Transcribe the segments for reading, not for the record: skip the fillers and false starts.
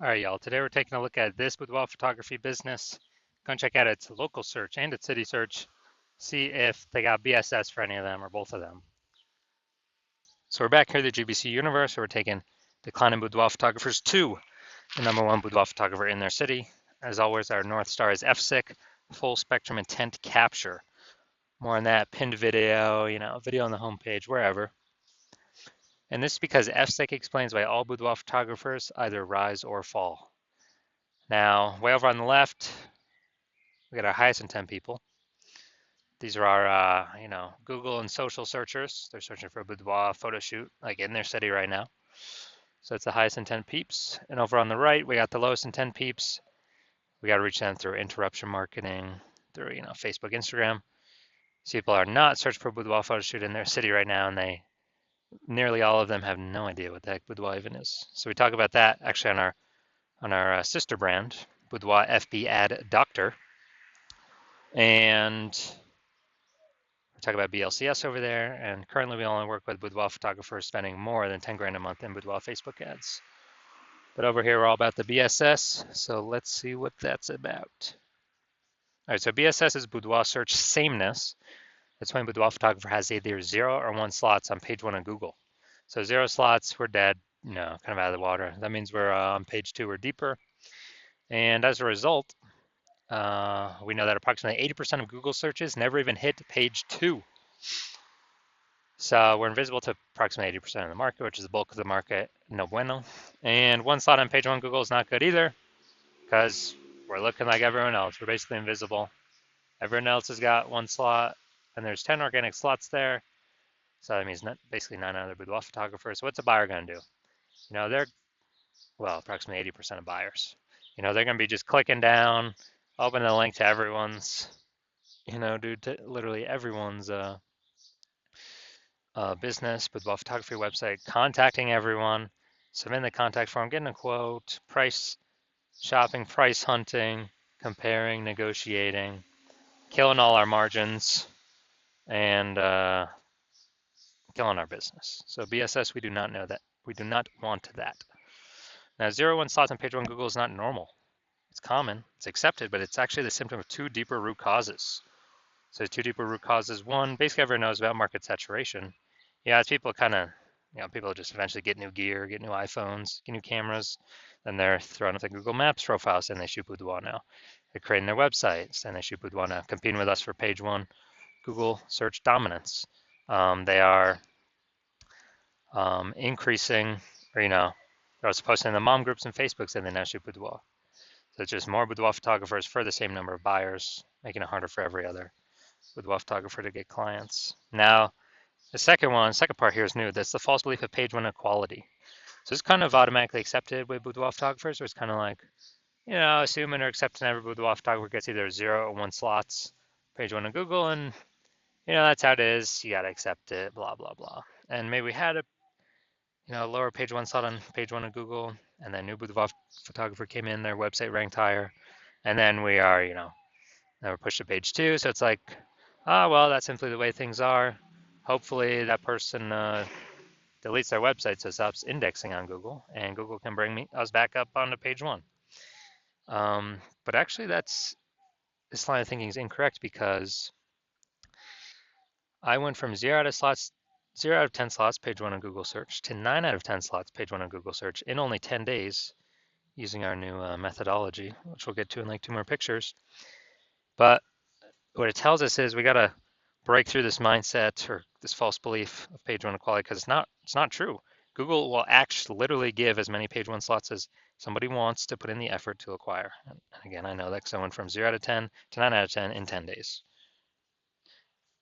All right, y'all. Today we're taking a look at this boudoir photography business. Go and check out its local search and its city search. See if they got BSS for any of them or both of them. So we're back here at the GBC universe. We're taking declining boudoir photographers to the #1 boudoir photographer in their city. As always, our North Star is FSIC, full spectrum intent capture. More on that, pinned video, video on the homepage, wherever. And this is because FSIC explains why all boudoir photographers either rise or fall. Now, way over on the left, we got our highest intent people. These are our, Google and social searchers. They're searching for a boudoir photo shoot, like in their city right now. So it's the highest intent peeps. And over on the right, we got the lowest intent peeps. We got to reach them through interruption marketing, through, Facebook, Instagram. These people are not searching for a boudoir photo shoot in their city right now, and nearly all of them have no idea what the heck boudoir even is. So we talk about that actually on our sister brand, Boudoir FB Ad Doctor. And we talk about BLCS over there, and currently we only work with boudoir photographers spending more than 10 grand a month in boudoir Facebook ads. But over here we're all about the BSS, so let's see what that's about. All right, so BSS is boudoir search sameness. That's when boudoir photographer has either 0 or 1 slots on page 1 of Google. So 0 slots, we're dead, kind of out of the water. That means we're on page 2 or deeper. And as a result, we know that approximately 80% of Google searches never even hit page 2. So we're invisible to approximately 80% of the market, which is the bulk of the market, no bueno. And 1 slot on page 1 Google is not good either, because we're looking like everyone else. We're basically invisible. Everyone else has got 1 slot, and there's 10 organic slots there. So that means basically 9 other boudoir photographers. So what's a buyer going to do? They're, approximately 80% of buyers. They're going to be just clicking down, opening the link to everyone's, to literally everyone's business, boudoir photography website, contacting everyone, submitting the contact form, getting a quote, price shopping, price hunting, comparing, negotiating, killing all our margins, and killing our business. So BSS, we do not know that. We do not want that. Now, 0-1 slots on page 1 Google is not normal. It's common, it's accepted, but it's actually the symptom of 2 deeper root causes. So 2 deeper root causes. One, basically everyone knows about market saturation. Yeah, as people kind of, people just eventually get new gear, get new iPhones, get new cameras, then they're throwing up the Google Maps profiles and they shoot boudoir now. They're creating their websites and they shoot boudoir now, competing with us for page 1 Google search dominance. They are increasing, or they're also posting in the mom groups and Facebooks and they now shoot boudoir. So it's just more boudoir photographers for the same number of buyers, making it harder for every other boudoir photographer to get clients. Now, the second part here is new. That's the false belief of page 1 equality. So it's kind of automatically accepted with boudoir photographers, where it's kind of like, assuming or accepting every boudoir photographer gets either 0 or 1 slots, page 1 of Google, and that's how it is. You gotta accept it, blah blah blah. And maybe we had a lower page 1 slot on page 1 of Google, and then new boudoir photographer came in, their website ranked higher, and then we are, now we're pushed to page 2. So it's like, well, that's simply the way things are. Hopefully that person deletes their website so it stops indexing on Google, and Google can bring us back up onto page 1. But actually, this line of thinking is incorrect, because I went from 0 out of 10 slots, page 1 on Google search, to 9 out of 10 slots, page 1 on Google search in only 10 days using our new methodology, which we'll get to in like 2 more pictures. But what it tells us is we got to break through this mindset or this false belief of page 1 equality, because it's not true. Google will actually literally give as many page 1 slots as somebody wants to put in the effort to acquire. And again, I know that because I went from 0 out of 10 to 9 out of 10 in 10 days.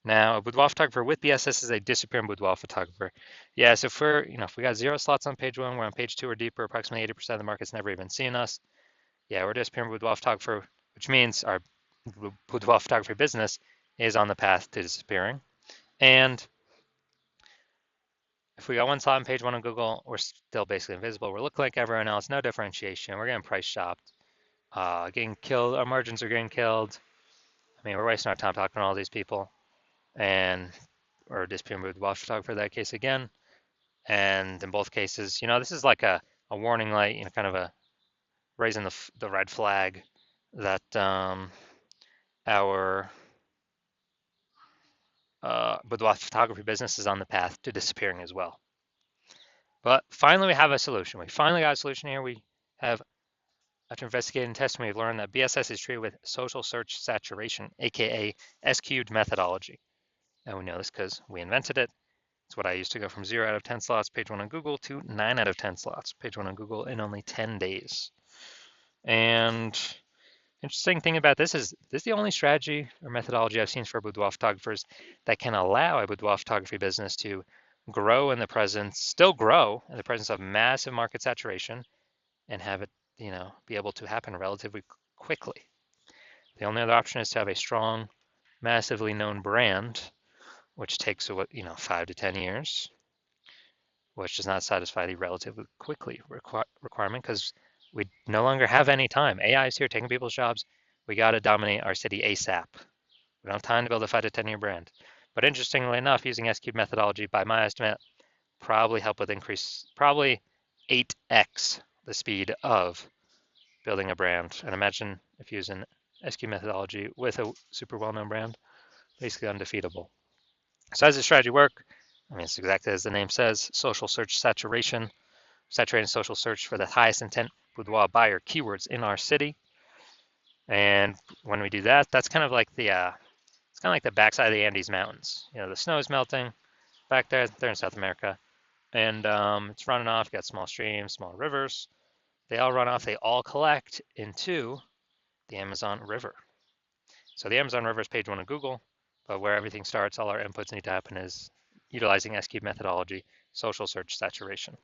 Now, a boudoir photographer with BSS is a disappearing boudoir photographer. Yeah, so if we got 0 slots on page 1, we're on page 2 or deeper, approximately 80% of the market's never even seen us. Yeah, we're a disappearing boudoir photographer, which means our boudoir photography business is on the path to disappearing. And if we got 1 slot on page 1 on Google, we're still basically invisible. We're looking like everyone else, no differentiation. We're getting price shopped, getting killed. Our margins are getting killed. I mean, we're wasting our time talking to all these people, and we're a disappearing boudoir photographer in that case again. And in both cases, this is like a warning light, kind of a raising the red flag that our boudoir photography business is on the path to disappearing as well. But finally, we have a solution. We finally got a solution here. We have, after investigating and testing, we've learned that BSS is treated with social search saturation, aka S-cubed methodology. And we know this because we invented it. It's what I used to go from 0 out of 10 slots, page 1 on Google, to 9 out of 10 slots, page 1 on Google, in only 10 days. And interesting thing about this is the only strategy or methodology I've seen for boudoir photographers that can allow a boudoir photography business to grow in the presence, still grow in the presence of massive market saturation, and have it, be able to happen relatively quickly. The only other option is to have a strong, massively known brand, which takes 5 to 10 years, which does not satisfy the relatively quickly requirement because we no longer have any time. AI is here taking people's jobs. We got to dominate our city ASAP. We don't have time to build a 5 to 10-year brand. But interestingly enough, using S-cube methodology, by my estimate, probably 8x the speed of building a brand. And imagine if using S-cube methodology with a super well-known brand, basically undefeatable. So how does this strategy work? I mean, it's exactly as the name says, social search saturation, saturating social search for the highest intent boudoir buyer keywords in our city. And when we do that, that's kind of like it's kind of like the backside of the Andes Mountains. The snow is melting back there. They're in South America, and it's running off. You got small streams, small rivers. They all run off. They all collect into the Amazon River. So the Amazon River is page 1 of Google, but where everything starts, all our inputs need to happen is utilizing S-cube methodology, social search saturation.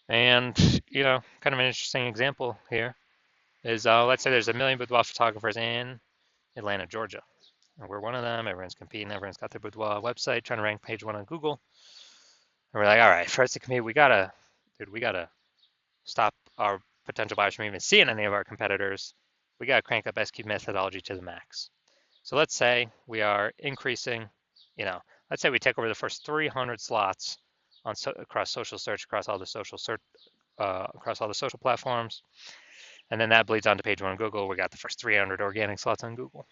And, kind of an interesting example here is let's say there's 1 million boudoir photographers in Atlanta, Georgia. And we're one of them. Everyone's competing. Everyone's got their boudoir website trying to rank page 1 on Google. And we're like, all right, for us to compete, we gotta stop our potential buyers from even seeing any of our competitors. We gotta crank up S-cube methodology to the max. So let's say we are increasing, let's say we take over the first 300 slots across social search, across all the social platforms, and then that bleeds onto page 1 on Google. We got the first 300 organic slots on Google.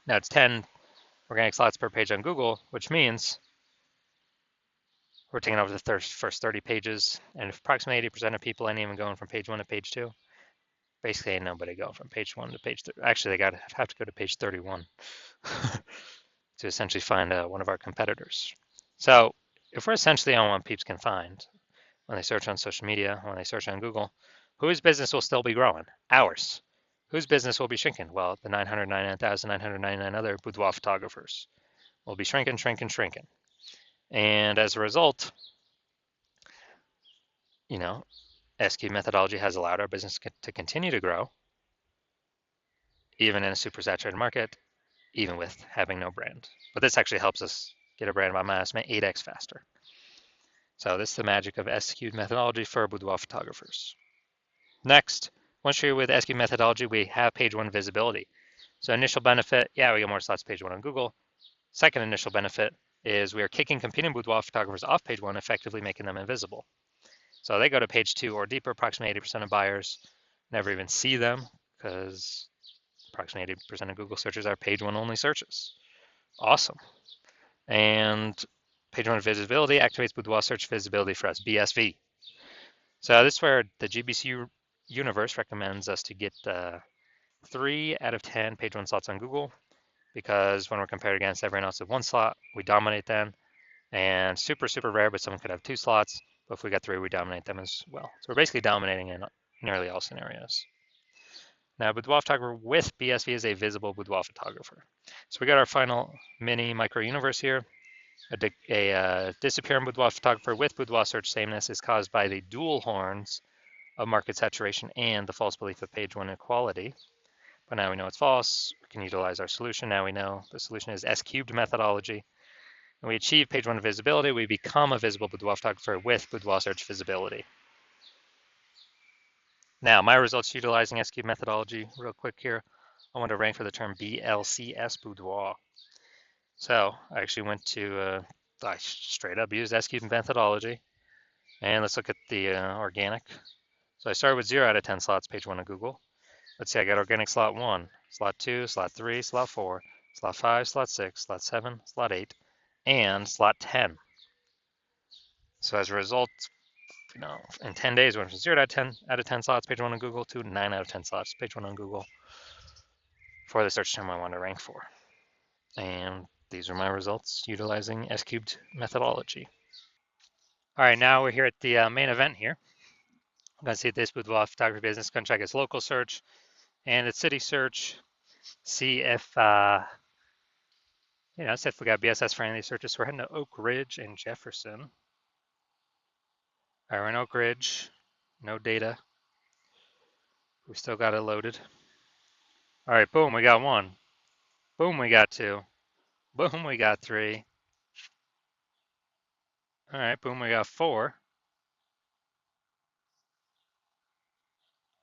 Now it's 10 organic slots per page on Google, which means we're taking over the first 30 pages, and if approximately 80% of people ain't even going from page 1 to page 2, basically ain't nobody going from page 1 to page 3. Actually, they have to go to page 31 to essentially find one of our competitors. So if we're essentially on what peeps can find when they search on social media, when they search on Google, whose business will still be growing? Ours. Whose business will be shrinking? Well, the 999,999 other boudoir photographers will be shrinking. And as a result, S-cube methodology has allowed our business to continue to grow, even in a super saturated market, even with having no brand. But this actually helps us get a brand by my estimate 8x faster. So this is the magic of S-cube methodology for boudoir photographers. Next, once you're with S-cube methodology, we have page 1 visibility. So initial benefit, we get more slots page 1 on Google. Second initial benefit is we are kicking competing boudoir photographers off page 1, effectively making them invisible. So they go to page 2 or deeper. Approximately 80% of buyers never even see them because approximately 80% of Google searches are page 1 only searches. Awesome. And page 1 visibility activates boudoir search visibility for us, BSV. So this is where the GBC universe recommends us to get 3 out of 10 page 1 slots on Google, because when we're compared against everyone else with 1 slot, we dominate them. And super, super rare, but someone could have 2 slots. But if we get 3, we dominate them as well. So we're basically dominating in nearly all scenarios. Now, boudoir photographer with BSV is a visible boudoir photographer. So we got our final mini micro universe here. A disappearing boudoir photographer with boudoir search sameness is caused by the dual horns of market saturation and the false belief of page 1 equality. But now we know it's false. We can utilize our solution. Now we know the solution is S-cubed methodology. And we achieve page 1 visibility. We become a visible boudoir photographer with boudoir search visibility. Now, my results utilizing S-cubed methodology, real quick here. I want to rank for the term BLCS boudoir. So I actually went to, I straight up used S-cubed methodology. And let's look at the organic. So I started with 0 out of 10 slots, page 1 of Google. Let's see, I got organic slot 1, slot 2, slot 3, slot 4, slot 5, slot 6, slot 7, slot 8, and slot 10. So as a result, in 10 days, went from 0 out of 10 slots, page 1 on Google, to 9 out of 10 slots, page 1 on Google for the search term I want to rank for. And these are my results utilizing S-cubed methodology. All right, now we're here at the main event here. I'm going to see if this Boudoir photography business, going to check its local search and its city search, see if, see if we got BSS for any of these searches. So we're heading to Oak Ridge and Jefferson. All right, we're in Oak Ridge, no data. We still got it loaded. All right, boom, we got 1. Boom, we got 2. Boom, we got 3. All right, boom, we got 4.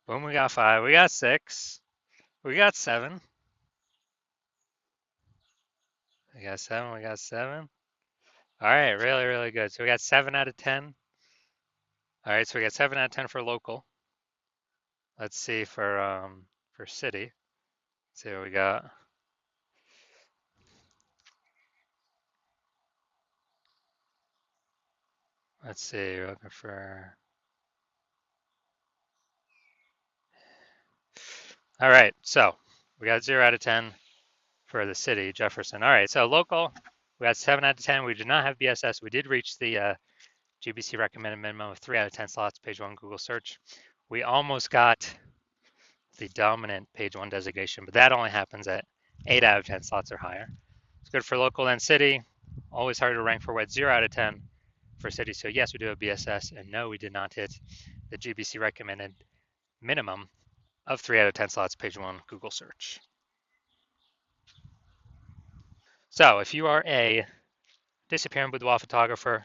Boom, we got 5. We got 6. We got 7. We got 7. We got 7. All right, really, really good. So we got 7 out of 10. All right, so we got 7 out of 10 for local. Let's see for city. Let's see what we got. Let's see, we're looking for. All right, so we got 0 out of 10 for the city, Jefferson. All right, so local, we got 7 out of 10. We did not have BSS. We did reach the GBC recommended minimum of 3 out of 10 slots, page 1 Google search. We almost got the dominant page 1 designation, but that only happens at 8 out of 10 slots or higher. It's good for local and city. Always hard to rank for what 0 out of 10 for city. So yes, we do have BSS, and no, we did not hit the GBC recommended minimum of 3 out of 10 slots, page 1 Google search. So if you are a disappearing boudoir photographer,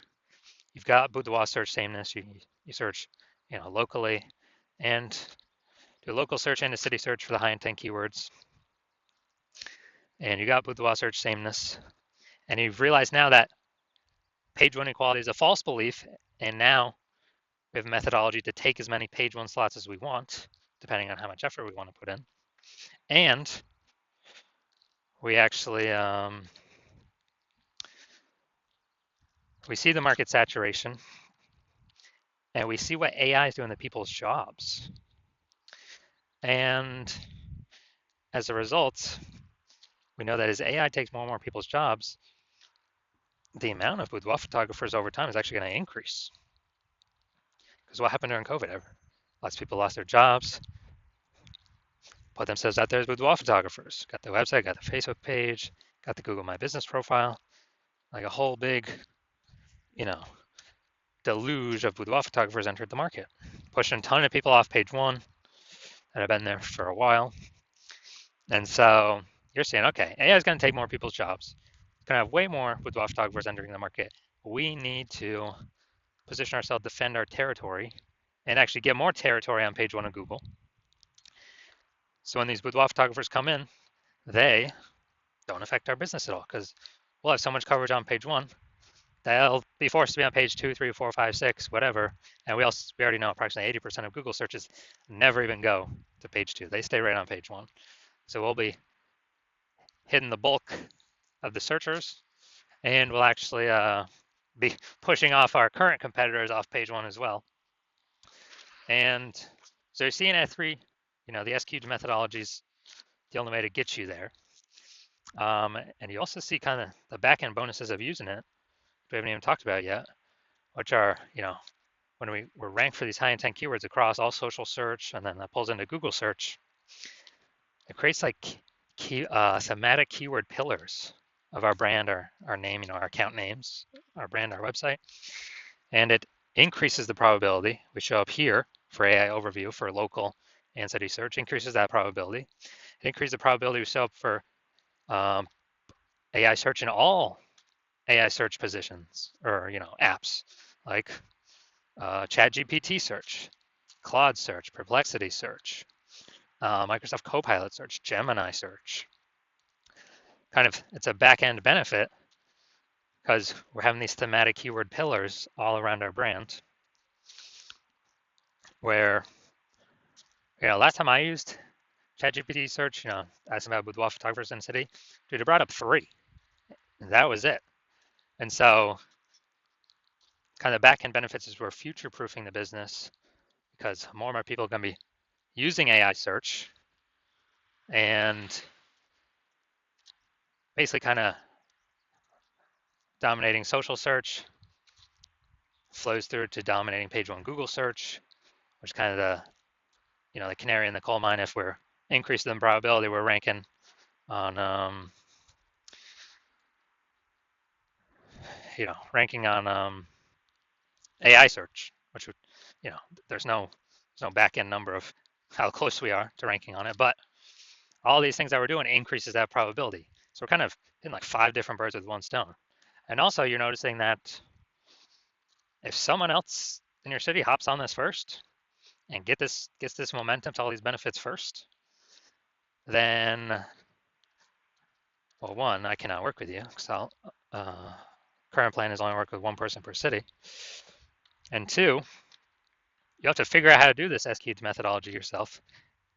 you've got boudoir search sameness. You search, locally, and do a local search and a city search for the high intent keywords. And you got boudoir search sameness, and you've realized now that page 1 equality is a false belief, and now we have a methodology to take as many page 1 slots as we want, depending on how much effort we want to put in. And we actually we see the market saturation, and we see what AI is doing to people's jobs. And as a result, we know that as AI takes more and more people's jobs, the amount of boudoir photographers over time is actually going to increase. Because what happened during COVID? Lots of people lost their jobs, put themselves out there as boudoir photographers. Got the website, got the Facebook page, got the Google My Business profile, like a whole big, deluge of boudoir photographers entered the market, pushing a ton of people off page 1 that have been there for a while. And so you're saying, okay, AI is going to take more people's jobs. It's going to have way more boudoir photographers entering the market. We need to position ourselves, defend our territory, and actually get more territory on page 1 of Google. So when these boudoir photographers come in, they don't affect our business at all, because we'll have so much coverage on page 1. They'll be forced to be on page 2, 3, 4, 5, 6, whatever. And we already know approximately 80% of Google searches never even go to page 2. They stay right on page 1. So we'll be hitting the bulk of the searchers, and we'll actually be pushing off our current competitors off page 1 as well. And so you're seeing at 3, the S-cubed methodology is the only way to get you there. And you also see kind of the back-end bonuses of using it, which we haven't even talked about yet, which are, when we're ranked for these high intent keywords across all social search, and then that pulls into Google search, it creates like thematic keyword pillars of our brand, our name, our account names, our brand, our website. And it increases the probability. We show up here for AI overview for local and city search, increases that probability. It increases the probability we show up for AI search in all AI search positions, or apps like ChatGPT search, Claude search, Perplexity search, Microsoft Copilot search, Gemini search. It's a back-end benefit because we're having these thematic keyword pillars all around our brand, where Last time I used ChatGPT search, asking about boudoir photographers in the city, dude, it brought up 3. And that was it. And so, kind of the back end benefits is we're future proofing the business because more and more people are going to be using AI search and basically kind of dominating social search, flows through to dominating page 1 Google search, which is kind of the canary in the coal mine. If we're increasing the probability, we're ranking on AI search, which would, you know, there's no back end number of how close we are to ranking on it, but all these things that we're doing increases that probability. So we're kind of hitting like 5 different birds with one stone. And also, you're noticing that if someone else in your city hops on this first and gets this momentum to all these benefits first, then, well, one, I cannot work with you because current plan is only work with 1 person per city. And 2, you have to figure out how to do this SQ'd methodology yourself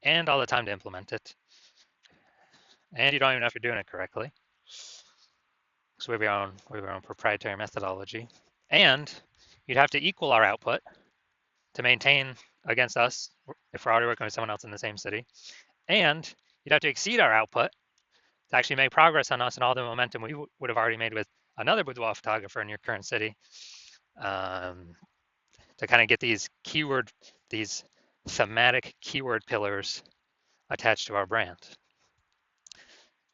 and all the time to implement it. And you don't even know if you're doing it correctly. So we have our own proprietary methodology. And you'd have to equal our output to maintain against us if we're already working with someone else in the same city. And you'd have to exceed our output to actually make progress on us and all the momentum we would have already made with another boudoir photographer in your current city, to kind of get these thematic keyword pillars attached to our brand.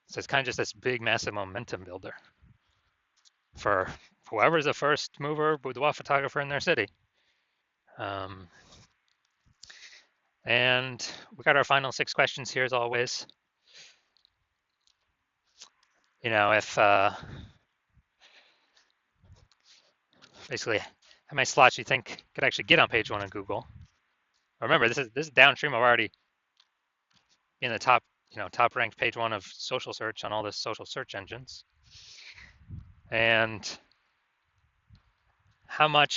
So it's kind of just this big, massive momentum builder for whoever's the first mover boudoir photographer in their city. And we got our final 6 questions here as always. If basically how many slots you think could actually get on page 1 of Google. Remember, this is downstream of already in the top ranked page 1 of social search on all the social search engines. And how many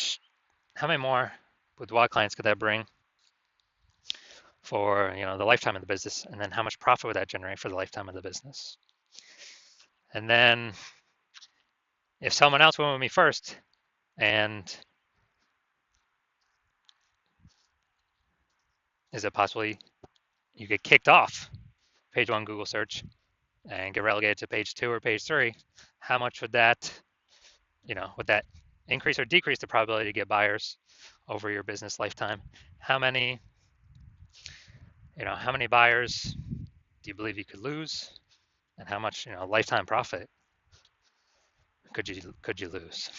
more boudoir clients could that bring for the lifetime of the business, and then how much profit would that generate for the lifetime of the business? And then if someone else went with me first and is it possible you get kicked off page 1 Google search and get relegated to page 2 or page 3? How much would that increase or decrease the probability to get buyers over your business lifetime? How many buyers do you believe you could lose, and how much lifetime profit could you lose?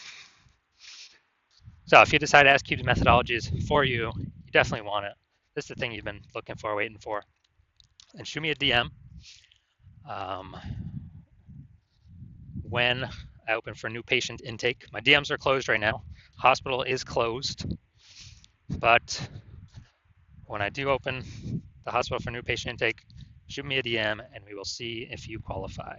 So if you decide SQ'd methodology is for you, you definitely want it. This is the thing you've been looking for, waiting for. And shoot me a DM when I open for new patient intake. My DMs are closed right now. Hospital is closed, but when I do open the hospital for new patient intake, shoot me a DM and we will see if you qualify.